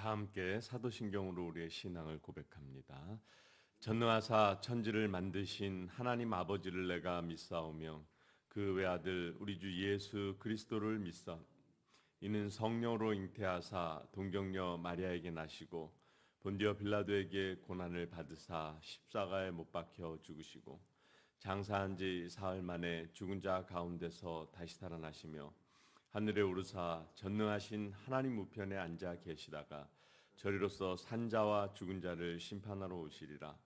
다 함께 사도신경으로 우리의 신앙을 고백합니다. 전능하사 천지를 만드신 하나님 아버지를 내가 믿사오며 그 외아들 우리 주 예수 그리스도를 믿사. 이는 성령으로 잉태하사 동정녀 마리아에게 나시고 본디오 빌라도에게 고난을 받으사 십자가에 못 박혀 죽으시고 장사한 지 사흘 만에 죽은 자 가운데서 다시 살아나시며 하늘에 오르사 전능하신 하나님 우편에 앉아 계시다가 저리로서 산자와 죽은 자를 심판하러 오시리라.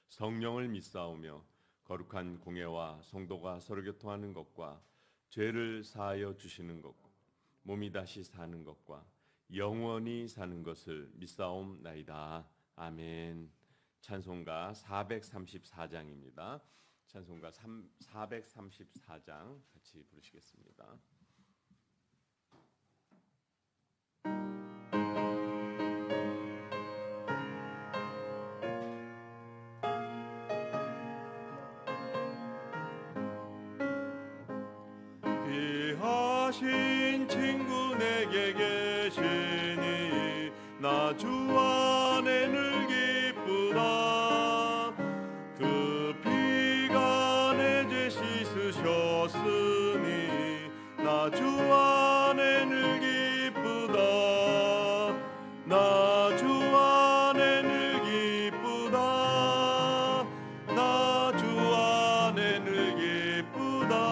성령을 믿사오며 거룩한 공예와 성도가 서로 교통하는 것과 죄를 사하여 주시는 것, 몸이 다시 사는 것과 영원히 사는 것을 믿사옵나이다. 아멘. 찬송가 434장입니다. 찬송가 434장 같이 부르시겠습니다. 귀하신 친구 내게 계시니 나 주 안에 늘 기쁘다. 그 피가 내 죄 씻으셨으니 나 주 안에 늘 기쁘다. 나 주 안에 늘 기쁘다. 나 주 안에 늘 기쁘다.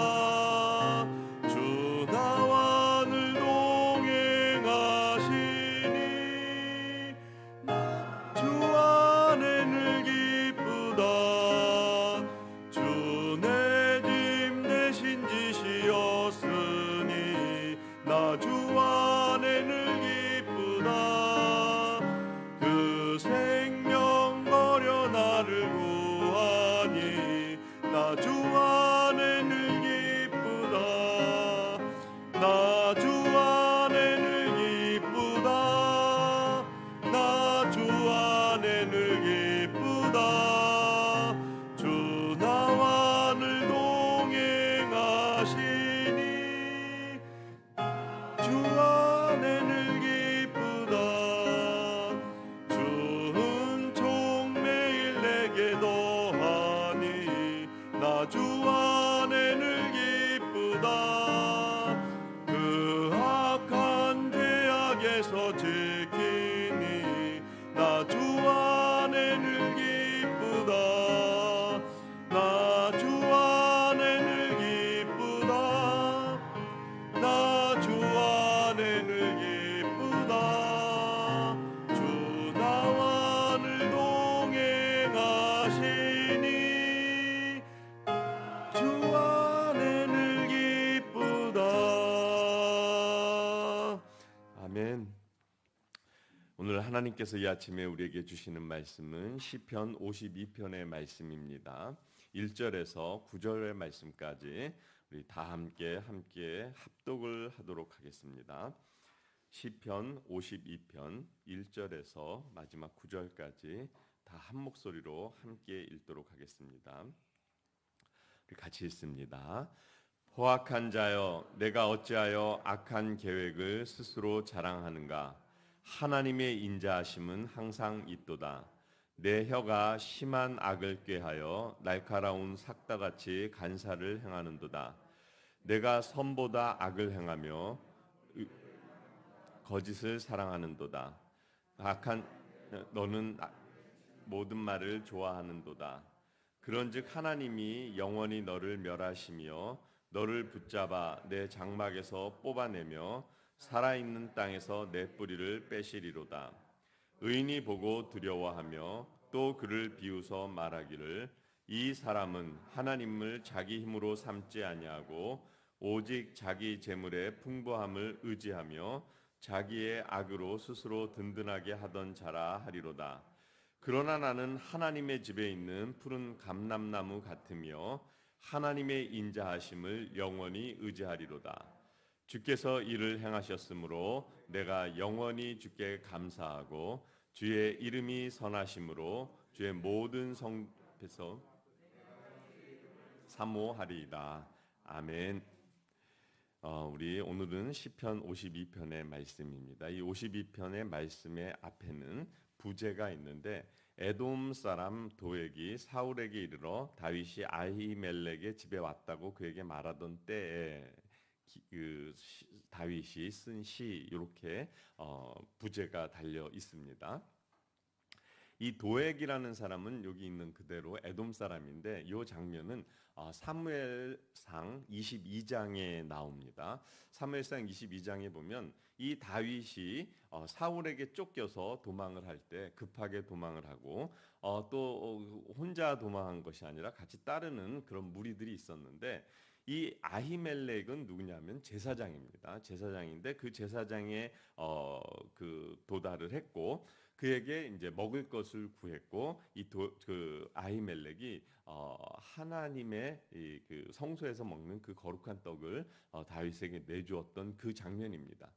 오늘 하나님께서 이 아침에 우리에게 주시는 말씀은 시편 52편의 말씀입니다. 1절에서 9절의 말씀까지 우리 다 함께 합독을 하도록 하겠습니다. 시편 52편 1절에서 마지막 9절까지 다 한 목소리로 함께 읽도록 하겠습니다. 우리 같이 읽습니다. 포악한 자여, 내가 어찌하여 악한 계획을 스스로 자랑하는가? 하나님의 인자하심은 항상 있도다. 내 혀가 심한 악을 꾀하여 날카로운 삭다같이 간사를 행하는도다. 내가 선보다 악을 행하며 거짓을 사랑하는도다. 너는 모든 말을 좋아하는도다. 그런즉 하나님이 영원히 너를 멸하시며 너를 붙잡아 내 장막에서 뽑아내며 살아있는 땅에서 내 뿌리를 빼시리로다. 의인이 보고 두려워하며 또 그를 비웃어 말하기를 이 사람은 하나님을 자기 힘으로 삼지 아니하고 오직 자기 재물의 풍부함을 의지하며 자기의 악으로 스스로 든든하게 하던 자라 하리로다. 그러나 나는 하나님의 집에 있는 푸른 감람나무 같으며 하나님의 인자하심을 영원히 의지하리로다. 주께서 이를 행하셨으므로 내가 영원히 주께 감사하고 주의 이름이 선하심으로 주의 모든 성에서 사모하리이다. 아멘. 우리 오늘은 시편 52편의 말씀입니다. 이 52편의 말씀의 앞에는 부제가 있는데 에돔 사람 도액이 사울에게 이르러 다윗이 아히멜렉의 집에 왔다고 그에게 말하던 때에 다윗이 쓴 시 이렇게 부제가 달려 있습니다. 이 도액이라는 사람은 여기 있는 그대로 에돔 사람인데 이 장면은 사무엘상 22장에 나옵니다. 사무엘상 22장에 보면 이 다윗이 사울에게 쫓겨서 도망을 할 때 급하게 도망을 하고 또 혼자 도망한 것이 아니라 같이 따르는 그런 무리들이 있었는데 이 아히멜렉은 누구냐면 제사장입니다. 제사장인데 그 제사장에 그 도달을 했고 그에게 이제 먹을 것을 구했고 그 아히멜렉이 하나님의 그 성소에서 먹는 그 거룩한 떡을 다윗에게 내주었던 그 장면입니다.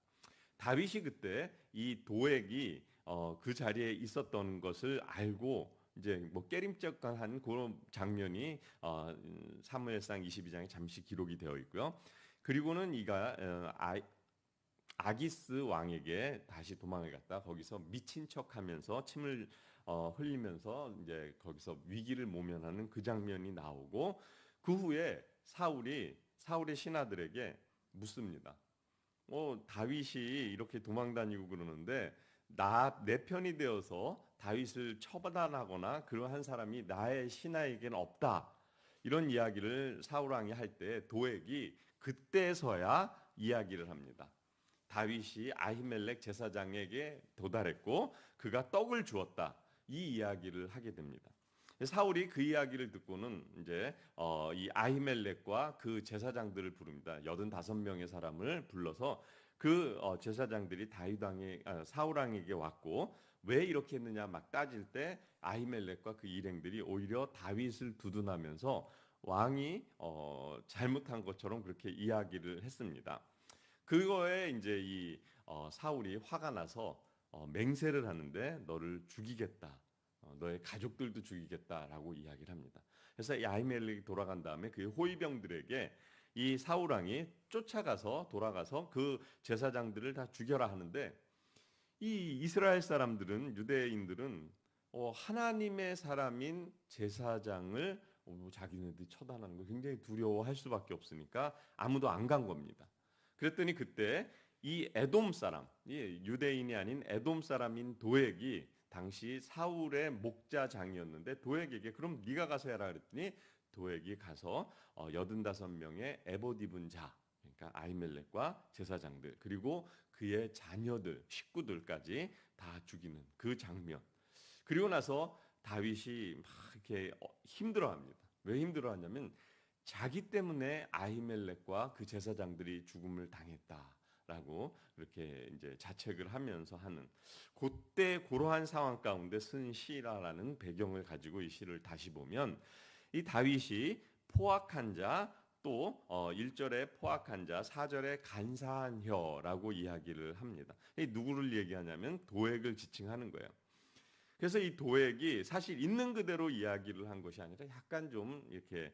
다윗이 그때 이 도액이 그 자리에 있었던 것을 알고 이제 뭐 깨림직한 그런 장면이 사무엘상 22장에 잠시 기록이 되어 있고요. 그리고는 이가 아기스 왕에게 다시 도망을 갔다 거기서 미친 척하면서 침을 흘리면서 이제 거기서 위기를 모면하는 그 장면이 나오고 그 후에 사울의 신하들에게 묻습니다. 다윗이 이렇게 도망다니고 그러는데 내 편이 되어서 다윗을 처단하거나 그러한 사람이 나의 신하에게는 없다. 이런 이야기를 사울 왕이 할 때 도액이 그때서야 이야기를 합니다. 다윗이 아히멜렉 제사장에게 도달했고 그가 떡을 주었다. 이 이야기를 하게 됩니다. 사울이 그 이야기를 듣고는 이제 이 아히멜렉과 그 제사장들을 부릅니다. 85명의 사람을 불러서 그 제사장들이 사울 왕에게 왔고 왜 이렇게 했느냐 막 따질 때 아히멜렉과 그 일행들이 오히려 다윗을 두둔하면서 왕이 잘못한 것처럼 그렇게 이야기를 했습니다. 그거에 이제 이 사울이 화가 나서 맹세를 하는데 너를 죽이겠다. 너의 가족들도 죽이겠다라고 이야기를 합니다. 그래서 이 아히멜렉이 돌아간 다음에 그 호위병들에게 이 사울 왕이 돌아가서 그 제사장들을 다 죽여라 하는데 이 이스라엘 사람들은 유대인들은 하나님의 사람인 제사장을 자기네들이 처단하는 거 굉장히 두려워할 수밖에 없으니까 아무도 안 간 겁니다. 그랬더니 그때 이 에돔 사람, 유대인이 아닌 에돔 사람인 도액이 당시 사울의 목자장이었는데 도액에게 그럼 네가 가서 해라 그랬더니 도액이 가서 85명의 에봇 입은 자, 그러니까 아히멜렉과 제사장들 그리고 그의 자녀들, 식구들까지 다 죽이는 그 장면. 그리고 나서 다윗이 막 이렇게 힘들어합니다. 왜 힘들어하냐면 자기 때문에 아히멜렉과 그 제사장들이 죽음을 당했다라고 이렇게 이제 자책을 하면서 하는 그때 그러한 상황 가운데 쓴 시라라는 배경을 가지고 이 시를 다시 보면 이 다윗이 포악한 자 또 1절에 포악한 자 4절에 간사한 혀라고 이야기를 합니다. 이 누구를 얘기하냐면 도액을 지칭하는 거예요. 그래서 이 도액이 사실 있는 그대로 이야기를 한 것이 아니라 약간 좀 이렇게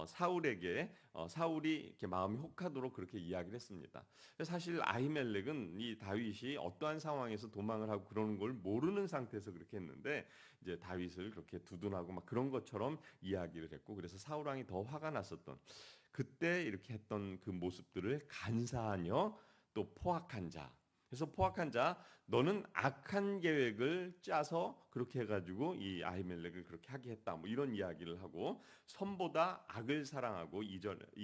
사울에게 사울이 이렇게 마음이 혹하도록 그렇게 이야기를 했습니다. 사실 아히멜렉은 이 다윗이 어떠한 상황에서 도망을 하고 그러는 걸 모르는 상태에서 그렇게 했는데 이제 다윗을 그렇게 두둔하고 막 그런 것처럼 이야기를 했고 그래서 사울 왕이 더 화가 났었던 그때 이렇게 했던 그 모습들을 간사하며 또 포악한 자. 그래서 포악한 자, 너는 악한 계획을 짜서 그렇게 해가지고 이 아히멜렉을 그렇게 하게 했다. 뭐 이런 이야기를 하고 선보다 악을 사랑하고 2절에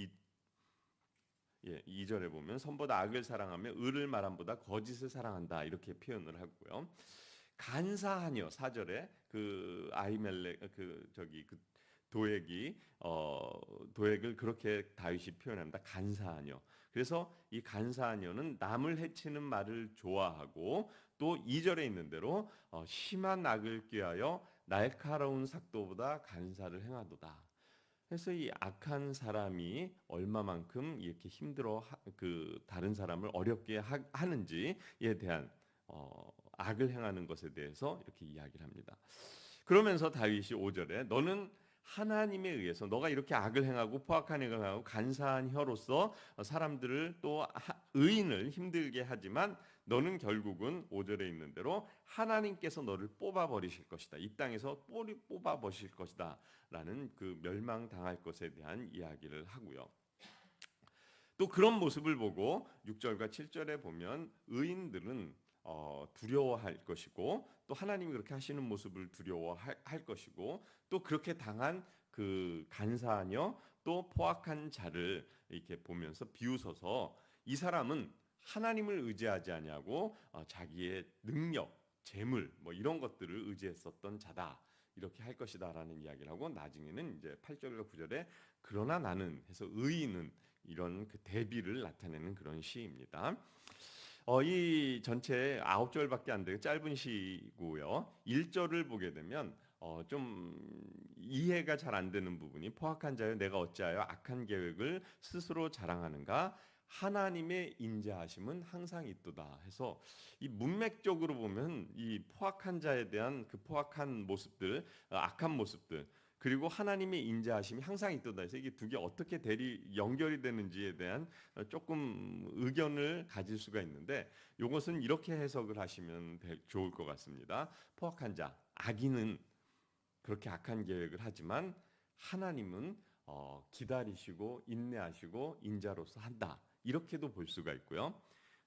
보면 선보다 악을 사랑하며 의를 말함보다 거짓을 사랑한다 이렇게 표현을 하고요. 간사하녀 4절에 그 아히멜렉 그 도액을 그렇게 다윗이 표현합니다. 간사하녀. 그래서 이 간사하녀는 남을 해치는 말을 좋아하고 또 2절에 있는 대로 심한 악을 꾀하여 날카로운 삭도보다 간사를 행하도다. 그래서 이 악한 사람이 얼마만큼 이렇게 힘들어 그 다른 사람을 어렵게 하는지에 대한 악을 행하는 것에 대해서 이렇게 이야기를 합니다. 그러면서 다윗이 5절에 너는 하나님에 의해서 너가 이렇게 악을 행하고 포악한 행을 하고 간사한 혀로서 사람들을 또 의인을 힘들게 하지만 너는 결국은 5절에 있는 대로 하나님께서 너를 뽑아 버리실 것이다. 이 땅에서 뽑아 버리실 것이다. 라는 그 멸망당할 것에 대한 이야기를 하고요. 또 그런 모습을 보고 6절과 7절에 보면 의인들은 두려워할 것이고 또 하나님이 그렇게 하시는 모습을 두려워할 것이고 또 그렇게 당한 그 간사하며 또 포악한 자를 이렇게 보면서 비웃어서 이 사람은 하나님을 의지하지 아니하고 자기의 능력, 재물 뭐 이런 것들을 의지했었던 자다. 이렇게 할 것이다라는 이야기를 하고 나중에는 이제 8절과 9절에 그러나 나는 해서 의인은 이런 그 대비를 나타내는 그런 시입니다. 이 전체 9절밖에 안 되고 짧은 시고요. 1절을 보게 되면 좀 이해가 잘 안 되는 부분이 포악한 자여 내가 어찌하여 악한 계획을 스스로 자랑하는가 하나님의 인자하심은 항상 있도다 해서 이 문맥적으로 보면 이 포악한 자에 대한 그 포악한 모습들 악한 모습들 그리고 하나님의 인자하심이 항상 있도다 해서 이게 두 개 어떻게 연결이 되는지에 대한 조금 의견을 가질 수가 있는데 이것은 이렇게 해석을 하시면 좋을 것 같습니다. 포악한 자, 악인은 그렇게 악한 계획을 하지만 하나님은 기다리시고 인내하시고 인자로서 한다. 이렇게도 볼 수가 있고요.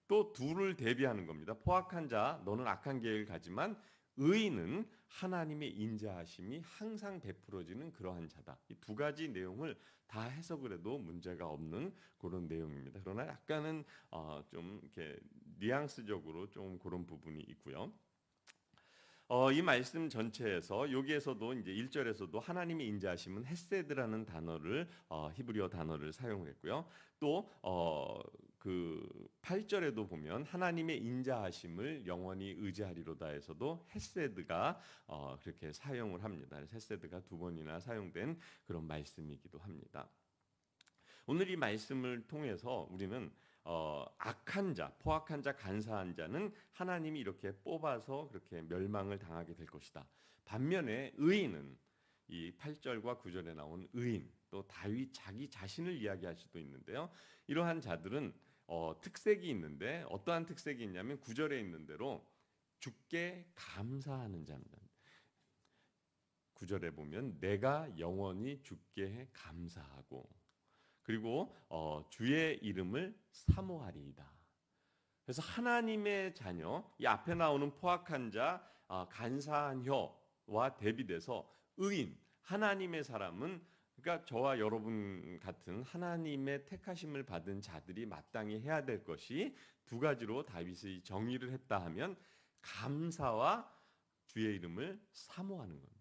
또 둘을 대비하는 겁니다. 포악한 자, 너는 악한 계획을 가지만 의인은 하나님의 인자하심이 항상 베풀어지는 그러한 자다. 이 두 가지 내용을 다 해석을 해도 문제가 없는 그런 내용입니다. 그러나 약간은 좀 이렇게 뉘앙스적으로 좀 그런 부분이 있고요. 이 말씀 전체에서 여기에서도 이제 1절에서도 하나님의 인자하심은 헤세드라는 단어를 히브리어 단어를 사용했고요. 또 그 8절에도 보면 하나님의 인자하심을 영원히 의지하리로다에서도 헤세드가 그렇게 사용을 합니다. 헤세드가 두 번이나 사용된 그런 말씀이기도 합니다. 오늘 이 말씀을 통해서 우리는 악한 자, 포악한 자, 간사한 자는 하나님이 이렇게 뽑아서 그렇게 멸망을 당하게 될 것이다. 반면에 의인은 이 8절과 9절에 나온 의인, 또 다윗 자기 자신을 이야기할 수도 있는데요. 이러한 자들은 특색이 있는데 어떠한 특색이 있냐면 9절에 있는 대로 주께 감사하는 자입니다. 9절에 보면 내가 영원히 주께 감사하고 그리고 주의 이름을 사모하리이다. 그래서 하나님의 자녀, 이 앞에 나오는 포악한 자, 간사한 혀와 대비돼서 의인, 하나님의 사람은 그러니까 저와 여러분 같은 하나님의 택하심을 받은 자들이 마땅히 해야 될 것이 두 가지로 다윗이 정의를 했다 하면 감사와 주의 이름을 사모하는 겁니다.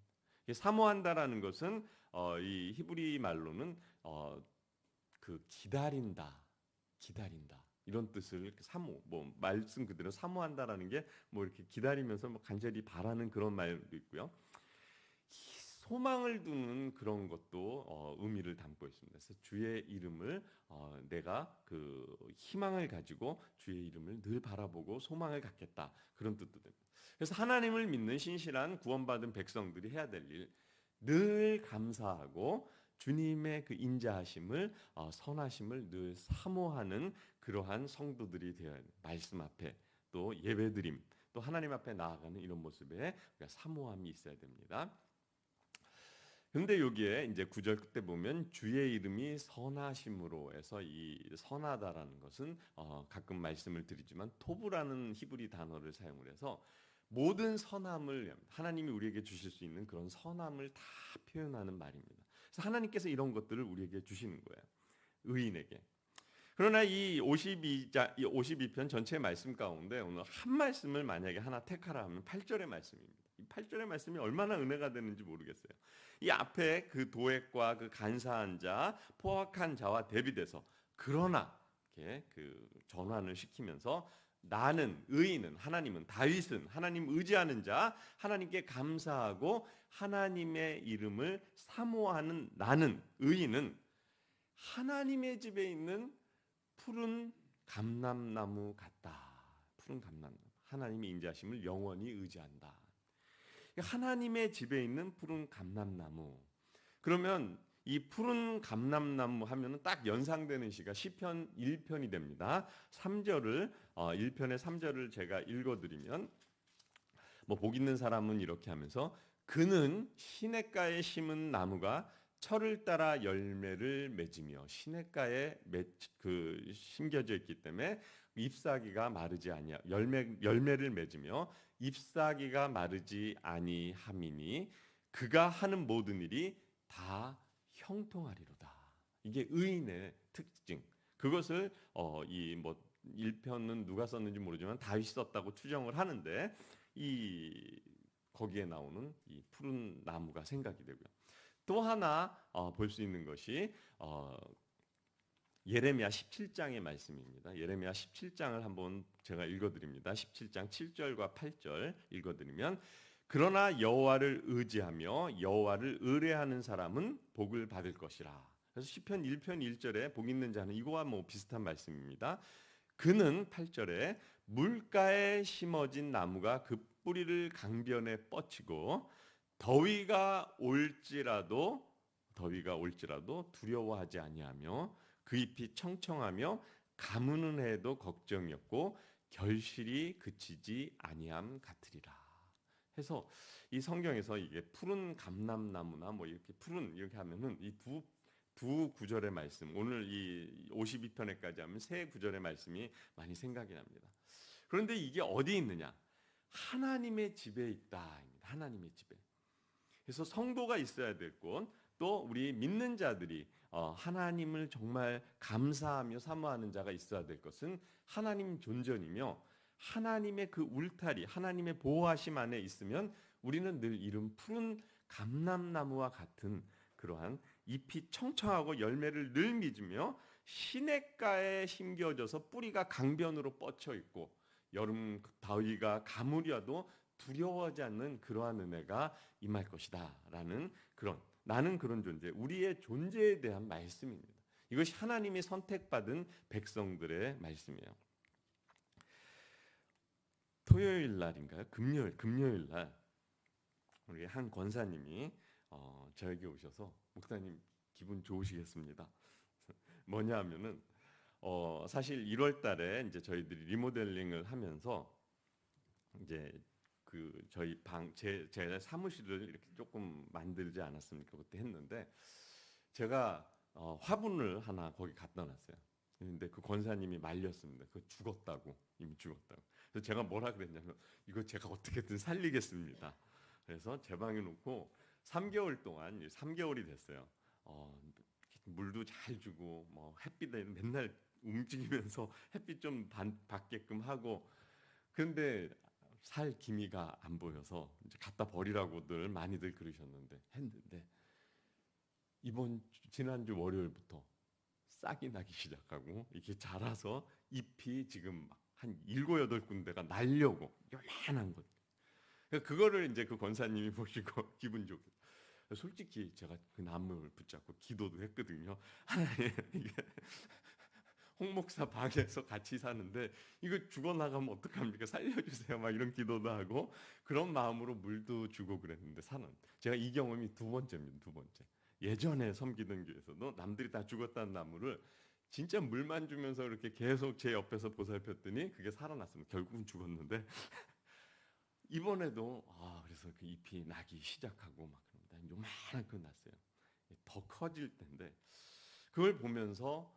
사모한다라는 것은 이 히브리 말로는 그 기다린다 이런 뜻을 사모 뭐 말씀 그대로 사모한다라는 게 뭐 이렇게 기다리면서 뭐 간절히 바라는 그런 말도 있고요. 소망을 두는 그런 것도 의미를 담고 있습니다. 그래서 주의 이름을 내가 그 희망을 가지고 주의 이름을 늘 바라보고 소망을 갖겠다 그런 뜻도 됩니다. 그래서 하나님을 믿는 신실한 구원받은 백성들이 해야 될 일 늘 감사하고 주님의 그 인자하심을 선하심을 늘 사모하는 그러한 성도들이 되어야 합니다. 말씀 앞에 또 예배드림 또 하나님 앞에 나아가는 이런 모습에 사모함이 있어야 됩니다. 근데 여기에 이제 9절 끝에 보면 주의 이름이 선하심으로 해서 이 선하다라는 것은 가끔 말씀을 드리지만 토브라는 히브리 단어를 사용을 해서 모든 선함을 하나님이 우리에게 주실 수 있는 그런 선함을 다 표현하는 말입니다. 그래서 하나님께서 이런 것들을 우리에게 주시는 거예요. 의인에게. 그러나 이 52편 전체 말씀 가운데 오늘 한 말씀을 만약에 하나 택하라 하면 8절의 말씀입니다. 이 8절의 말씀이 얼마나 은혜가 되는지 모르겠어요. 이 앞에 그 도액과 그 간사한 자, 포악한 자와 대비돼서 그러나 이렇게 그 전환을 시키면서 나는 의인은 하나님은 다윗은 하나님 의지하는 자 하나님께 감사하고 하나님의 이름을 사모하는 나는 의인은 하나님의 집에 있는 푸른 감람나무 같다. 푸른 감람나무. 하나님의 인자하심을 영원히 의지한다. 하나님의 집에 있는 푸른 감람나무. 그러면 이 푸른 감람나무 하면은 딱 연상되는 시가 시편 1편이 됩니다. 3절을 1편의 3절을 제가 읽어드리면 뭐 복 있는 사람은 이렇게 하면서 그는 시냇가에 심은 나무가 철을 따라 열매를 맺으며 시냇가에 심겨져 있기 때문에 잎사귀가 마르지 아니하 열매를 맺으며 잎사귀가 마르지 아니함이니 그가 하는 모든 일이 다 형통하리로다. 이게 의인의 특징. 그것을 이 뭐 1편은 누가 썼는지 모르지만 다윗이 썼다고 추정을 하는데 이 거기에 나오는 이 푸른 나무가 생각이 되고요. 또 하나 볼 수 있는 것이 예레미야 17장의 말씀입니다. 예레미야 17장을 한번 제가 읽어드립니다. 17장 7절과 8절 읽어드리면 그러나 여호와를 의지하며 여호와를 의뢰하는 사람은 복을 받을 것이라. 그래서 시편 1편 1절에 복 있는 자는 이거와 뭐 비슷한 말씀입니다. 그는 8절에 물가에 심어진 나무가 그 뿌리를 강변에 뻗치고 더위가 올지라도 두려워하지 아니하며 그 잎이 청청하며 가무는 해도 걱정이 없고 결실이 그치지 아니함 같으리라. 해서 이 성경에서 이게 푸른 감람나무나 뭐 이렇게 푸른 이렇게 하면은 이 두 구절의 말씀, 오늘 이 52편에까지 하면 세 구절의 말씀이 많이 생각이 납니다. 그런데 이게 어디 있느냐? 하나님의 집에 있다. 하나님의 집에. 그래서 성도가 있어야 될 곳, 또 우리 믿는 자들이 하나님을 정말 감사하며 사모하는 자가 있어야 될 것은 하나님 존전이며 하나님의 그 울타리, 하나님의 보호하심 안에 있으면 우리는 늘 이른 푸른 감람나무와 같은 그러한 잎이 청청하고 열매를 늘 맺으며 시냇가에 심겨져서 뿌리가 강변으로 뻗쳐 있고 여름 더위가 가무려도 두려워하지 않는 그러한 은혜가 임할 것이다라는 나는 그런 존재, 우리의 존재에 대한 말씀입니다. 이것이 하나님이 선택받은 백성들의 말씀이에요. 토요일 날인가요? 금요일 날 우리 한 권사님이 저에게 오셔서 목사님 기분 좋으시겠습니다. 뭐냐 하면은 사실 1월 달에 이제 저희들이 리모델링을 하면서 이제 그 저희 제 사무실을 이렇게 조금 만들지 않았습니까? 그때 했는데 제가 화분을 하나 거기 갖다 놨어요. 근데 그 권사님이 말렸습니다. 그거 죽었다고, 이미 죽었다고. 그래서 제가 뭐라 그랬냐면 이거 제가 어떻게든 살리겠습니다. 그래서 제 방에 놓고 3개월 동안 3개월이 됐어요. 물도 잘 주고 뭐 햇빛에 맨날 움직이면서 햇빛 좀 받게끔 하고 그런데 살 기미가 안 보여서 이제 갖다 버리라고들 많이들 그러셨는데 했는데 지난주 월요일부터 싹이 나기 시작하고 이렇게 자라서 잎이 지금 한 7, 8군데가 날려고 요만한 것. 그거를 이제 그 권사님이 보시고 기분 좋게. 솔직히 제가 그 나무를 붙잡고 기도도 했거든요. 하나님 이게 홍 목사 방에서 같이 사는데 이거 죽어나가면 어떡합니까? 살려주세요. 막 이런 기도도 하고 그런 마음으로 물도 주고 그랬는데 제가 이 경험이 두 번째입니다. 두 번째. 예전에 섬기던 교회에서도 남들이 다 죽었다는 나무를 진짜 물만 주면서 이렇게 계속 제 옆에서 보살폈더니 그게 살아났습니다. 결국은 죽었는데 이번에도 그래서 그 잎이 나기 시작하고 막 그럽니다. 요만한 거 났어요. 더 커질 텐데 그걸 보면서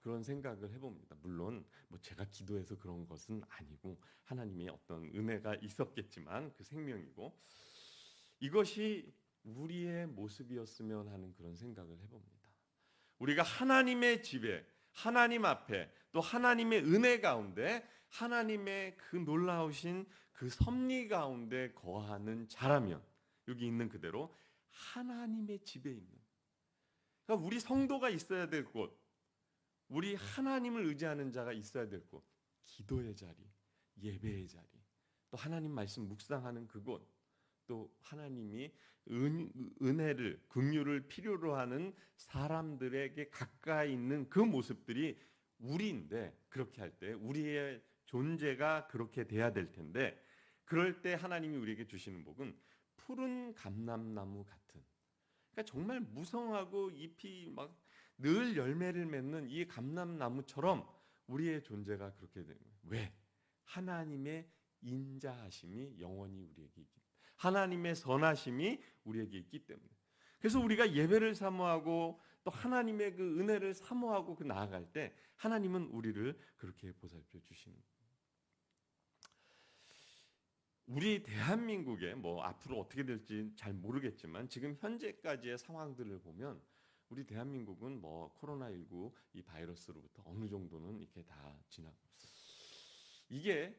그런 생각을 해봅니다. 물론 뭐 제가 기도해서 그런 것은 아니고 하나님의 어떤 은혜가 있었겠지만 그 생명이고 이것이 우리의 모습이었으면 하는 그런 생각을 해봅니다. 우리가 하나님의 집에 하나님 앞에 또 하나님의 은혜 가운데 하나님의 그 놀라우신 그 섭리 가운데 거하는 자라면 여기 있는 그대로 하나님의 집에 있는 그러니까 우리 성도가 있어야 될 곳, 우리 하나님을 의지하는 자가 있어야 될 곳, 기도의 자리, 예배의 자리, 또 하나님 말씀 묵상하는 그곳, 또 하나님이 은혜를, 긍휼을 필요로 하는 사람들에게 가까이 있는 그 모습들이 우리인데 그렇게 할 때 우리의 존재가 그렇게 돼야 될 텐데 그럴 때 하나님이 우리에게 주시는 복은 푸른 감람나무 같은 그러니까 정말 무성하고 잎이 막 늘 열매를 맺는 이 감람나무처럼 우리의 존재가 그렇게 되는 거예요. 왜? 하나님의 인자하심이 영원히 우리에게 있기 때문에, 하나님의 선하심이 우리에게 있기 때문에. 그래서 우리가 예배를 사모하고 또 하나님의 그 은혜를 사모하고 그 나아갈 때 하나님은 우리를 그렇게 보살펴 주시는 거예요. 우리 대한민국에 뭐 앞으로 어떻게 될지 잘 모르겠지만 지금 현재까지의 상황들을 보면 우리 대한민국은 뭐 코로나19 이 바이러스로부터 어느 정도는 이렇게 다 지나고, 이게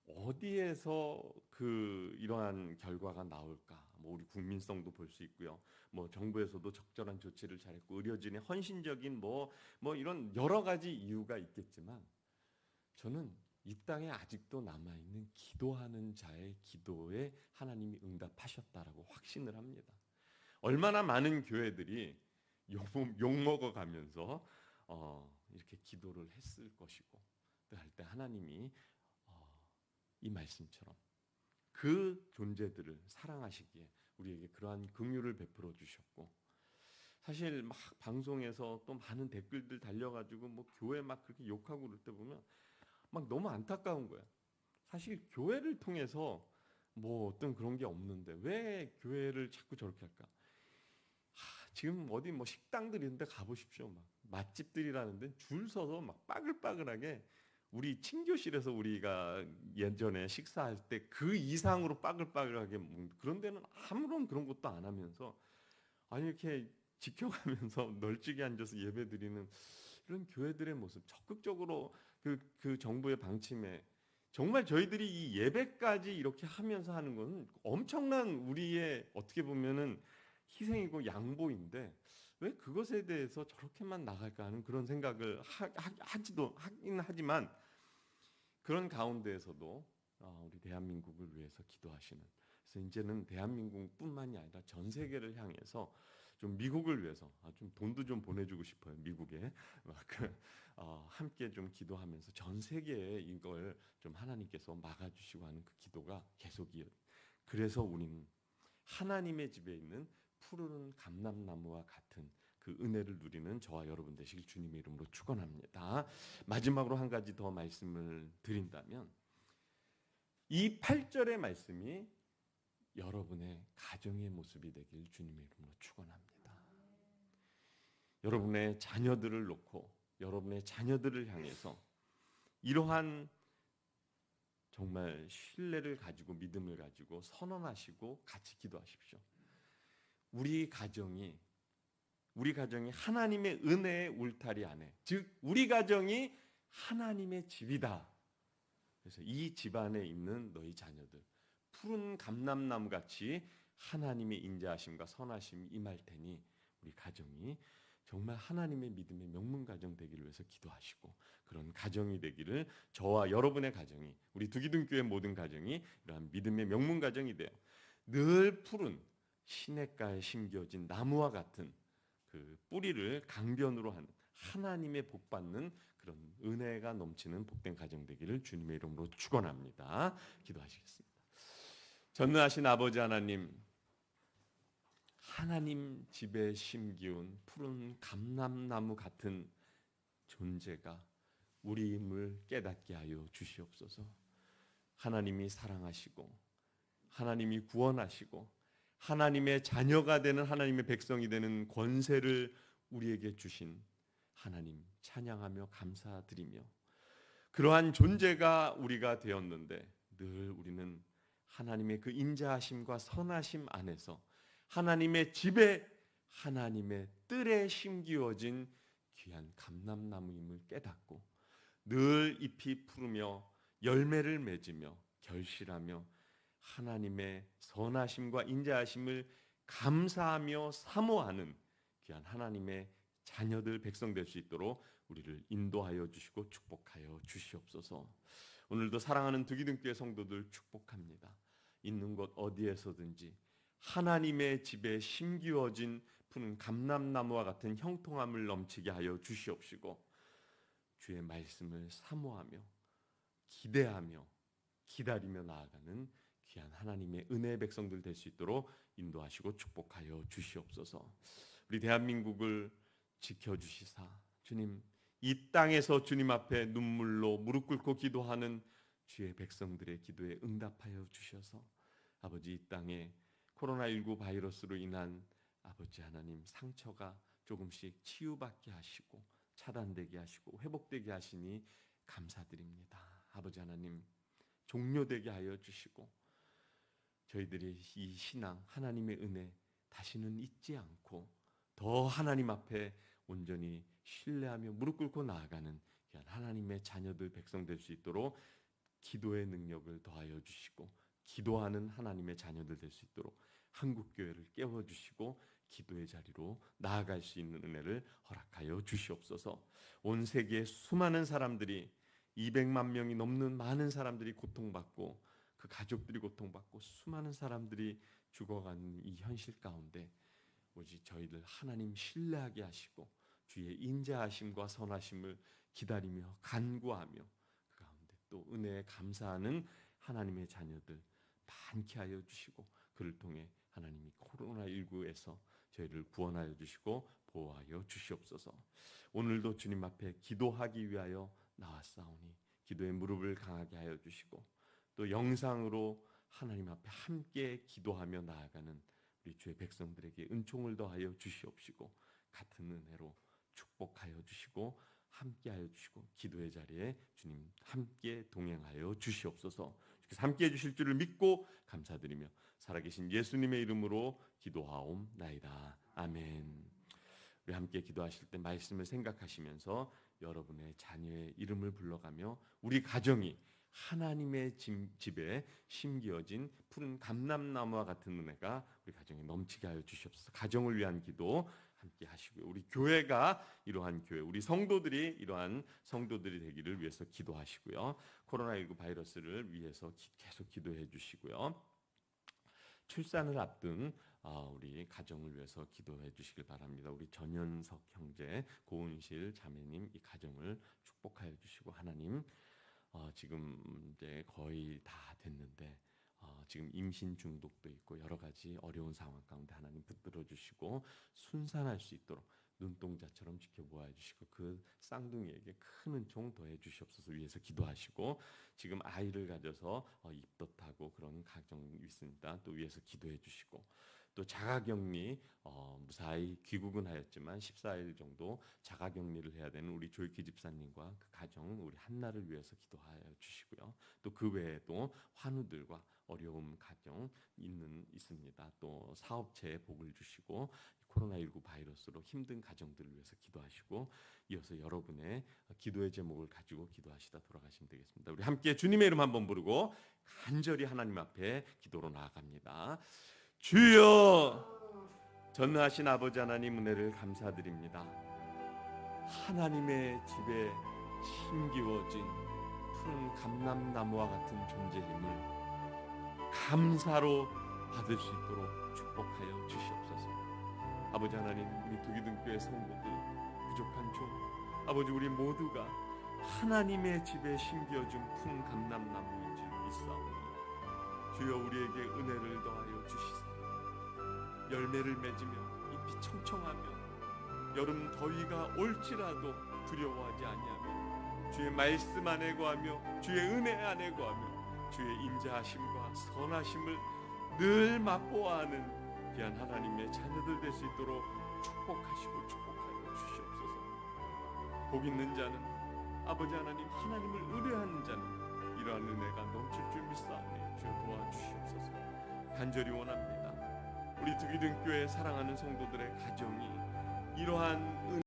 어디에서 그 이러한 결과가 나올까? 뭐 우리 국민성도 볼 수 있고요. 뭐 정부에서도 적절한 조치를 잘했고 의료진의 헌신적인 뭐 이런 여러 가지 이유가 있겠지만, 저는 이 땅에 아직도 남아 있는 기도하는 자의 기도에 하나님이 응답하셨다라고 확신을 합니다. 얼마나 많은 교회들이 욕 먹어가면서 이렇게 기도를 했을 것이고, 또 할 때 하나님이 이 말씀처럼 그 존재들을 사랑하시기에 우리에게 그러한 긍휼을 베풀어 주셨고, 사실 막 방송에서 또 많은 댓글들 달려가지고 뭐 교회 막 그렇게 욕하고 그럴 때 보면 막 너무 안타까운 거야. 사실 교회를 통해서 뭐 어떤 그런 게 없는데 왜 교회를 자꾸 저렇게 할까? 지금 어디 뭐 식당들 이런 데 가보십시오. 막 맛집들이라는 데 줄 서서 막 빠글빠글하게, 우리 친교실에서 우리가 예전에 식사할 때 그 이상으로 빠글빠글하게 그런 데는 아무런 그런 것도 안 하면서, 아니 이렇게 지켜가면서 널찍이 앉아서 예배드리는 이런 교회들의 모습, 적극적으로 그 정부의 방침에 정말 저희들이 이 예배까지 이렇게 하면서 하는 것은 엄청난 우리의 어떻게 보면은 희생이고 양보인데 왜 그것에 대해서 저렇게만 나갈까 하는 그런 생각을 하긴 하지만, 그런 가운데에서도 우리 대한민국을 위해서 기도하시는, 그래서 이제는 대한민국뿐만이 아니라 전 세계를 향해서 좀 미국을 위해서 좀 돈도 좀 보내주고 싶어요. 미국에 함께 좀 기도하면서 전 세계에 이걸 좀 하나님께서 막아주시고 하는 그 기도가 계속 이어. 그래서 우리는 하나님의 집에 있는 푸르른 감람나무와 같은 그 은혜를 누리는 저와 여러분 되시길 주님의 이름으로 축원합니다. 마지막으로 한 가지 더 말씀을 드린다면, 이 8절의 말씀이 여러분의 가정의 모습이 되길 주님의 이름으로 축원합니다. 여러분의 자녀들을 놓고 여러분의 자녀들을 향해서 이러한 정말 신뢰를 가지고 믿음을 가지고 선언하시고 같이 기도하십시오. 우리 가정이 하나님의 은혜의 울타리 안에, 즉 우리 가정이 하나님의 집이다. 그래서 이 집 안에 있는 너희 자녀들 푸른 감람나무 같이 하나님의 인자하심과 선하심이 임할 테니 우리 가정이 정말 하나님의 믿음의 명문 가정 되기를 위해서 기도하시고, 그런 가정이 되기를, 저와 여러분의 가정이, 우리 두기둥교회 모든 가정이 이러한 믿음의 명문 가정이 되어 늘 푸른 시냇가에 심겨진 나무와 같은 그 뿌리를 강변으로 하는 하나님의 복받는 그런 은혜가 넘치는 복된 가정 되기를 주님의 이름으로 축원합니다. 기도하시겠습니다. 전능하신 아버지 하나님, 하나님 집에 심기운 푸른 감람나무 같은 존재가 우리임을 깨닫게 하여 주시옵소서. 하나님이 사랑하시고 하나님이 구원하시고 하나님의 자녀가 되는, 하나님의 백성이 되는 권세를 우리에게 주신 하나님 찬양하며 감사드리며, 그러한 존재가 우리가 되었는데 늘 우리는 하나님의 그 인자하심과 선하심 안에서 하나님의 집에, 하나님의 뜰에 심기워진 귀한 감람나무임을 깨닫고 늘 잎이 푸르며 열매를 맺으며 결실하며 하나님의 선하심과 인자하심을 감사하며 사모하는 귀한 하나님의 자녀들, 백성 될 수 있도록 우리를 인도하여 주시고 축복하여 주시옵소서. 오늘도 사랑하는 두기둥교회 성도들 축복합니다. 있는 곳 어디에서든지 하나님의 집에 심기워진 푸른 감람나무와 같은 형통함을 넘치게 하여 주시옵시고, 주의 말씀을 사모하며 기대하며 기다리며 나아가는 귀한 하나님의 은혜의 백성들 될 수 있도록 인도하시고 축복하여 주시옵소서. 우리 대한민국을 지켜주시사 주님, 이 땅에서 주님 앞에 눈물로 무릎 꿇고 기도하는 주의 백성들의 기도에 응답하여 주셔서 아버지, 이 땅에 코로나19 바이러스로 인한 아버지 하나님 상처가 조금씩 치유받게 하시고 차단되게 하시고 회복되게 하시니 감사드립니다. 아버지 하나님, 종료되게 하여 주시고 저희들이 이 신앙, 하나님의 은혜 다시는 잊지 않고 더 하나님 앞에 온전히 신뢰하며 무릎 꿇고 나아가는 하나님의 자녀들, 백성 될 수 있도록 기도의 능력을 더하여 주시고 기도하는 하나님의 자녀들 될 수 있도록 한국교회를 깨워주시고 기도의 자리로 나아갈 수 있는 은혜를 허락하여 주시옵소서. 온 세계의 수많은 사람들이 200만 명이 넘는 많은 사람들이 고통받고 그 가족들이 고통받고 수많은 사람들이 죽어가는 이 현실 가운데 오직 저희들 하나님 신뢰하게 하시고 주의 인자하심과 선하심을 기다리며 간구하며 그 가운데 또 은혜에 감사하는 하나님의 자녀들 많게 하여 주시고 그를 통해 하나님이 코로나19에서 저희를 구원하여 주시고 보호하여 주시옵소서. 오늘도 주님 앞에 기도하기 위하여 나왔사오니 기도의 무릎을 강하게 하여 주시고 또 영상으로 하나님 앞에 함께 기도하며 나아가는 우리 주의 백성들에게 은총을 더하여 주시옵시고 같은 은혜로 축복하여 주시고 함께하여 주시고 기도의 자리에 주님 함께 동행하여 주시옵소서. 주께서 함께해 주실 줄을 믿고 감사드리며 살아계신 예수님의 이름으로 기도하옵나이다. 아멘. 우리 함께 기도하실 때 말씀을 생각하시면서 여러분의 자녀의 이름을 불러가며 우리 가정이 하나님의 집에 심기어진 푸른 감람나무와 같은 은혜가 우리 가정에 넘치게 하여 주시옵소서. 가정을 위한 기도 함께 하시고요. 우리 교회가 이러한 교회, 우리 성도들이 이러한 성도들이 되기를 위해서 기도하시고요. 코로나19 바이러스를 위해서 계속 기도해 주시고요. 출산을 앞둔 우리 가정을 위해서 기도해 주시길 바랍니다. 우리 전현석 형제, 고은실 자매님 이 가정을 축복하여 주시고 하나님 지금 이제 거의 다 됐는데 지금 임신 중독도 있고 여러 가지 어려운 상황 가운데 하나님 붙들어 주시고 순산할 수 있도록 눈동자처럼 지켜보아 주시고 그 쌍둥이에게 큰 은총 더해 주시옵소서 위해서 기도하시고 지금 아이를 가져서 입덧하고 그런 가정이 있습니다. 또 위해서 기도해 주시고 또 자가격리 무사히 귀국은 하였지만 14일 정도 자가격리를 해야 되는 우리 조익희 집사님과 그 가정 우리 한나를 위해서 기도하여 주시고요. 또 그 외에도 환우들과 어려움 가정 있습니다. 또 사업체에 복을 주시고 코로나19 바이러스로 힘든 가정들을 위해서 기도하시고 이어서 여러분의 기도의 제목을 가지고 기도하시다 돌아가시면 되겠습니다. 우리 함께 주님의 이름 한번 부르고 간절히 하나님 앞에 기도로 나아갑니다. 주여, 전능하신 아버지 하나님 은혜를 감사드립니다. 하나님의 집에 심기워진 푸른 감람나무와 같은 존재임을 감사로 받을 수 있도록 축복하여 주시옵소서. 아버지 하나님, 우리 두기등교회 성도들 부족한 종 아버지 우리 모두가 하나님의 집에 심겨준 푸른 감람나무인 줄 믿사오니 주여 우리에게 은혜를 더하여 주시사 열매를 맺으며 잎이 청청하며 여름 더위가 올지라도 두려워하지 아니하며 주의 말씀 안에 거하며 주의 은혜 안에 거하며 주의 인자하심과 선하심을 늘 맛보아하는 귀한 하나님의 자녀들 될 수 있도록 축복하시고 축복하여 주시옵소서. 복 있는 자는 아버지 하나님, 하나님을 의뢰하는 자는 이러한 은혜가 넘칠 줄 믿사오니 주여 도와주시옵소서. 간절히 원합니다. 우리 두기등교회 사랑하는 성도들의 가정이 이러한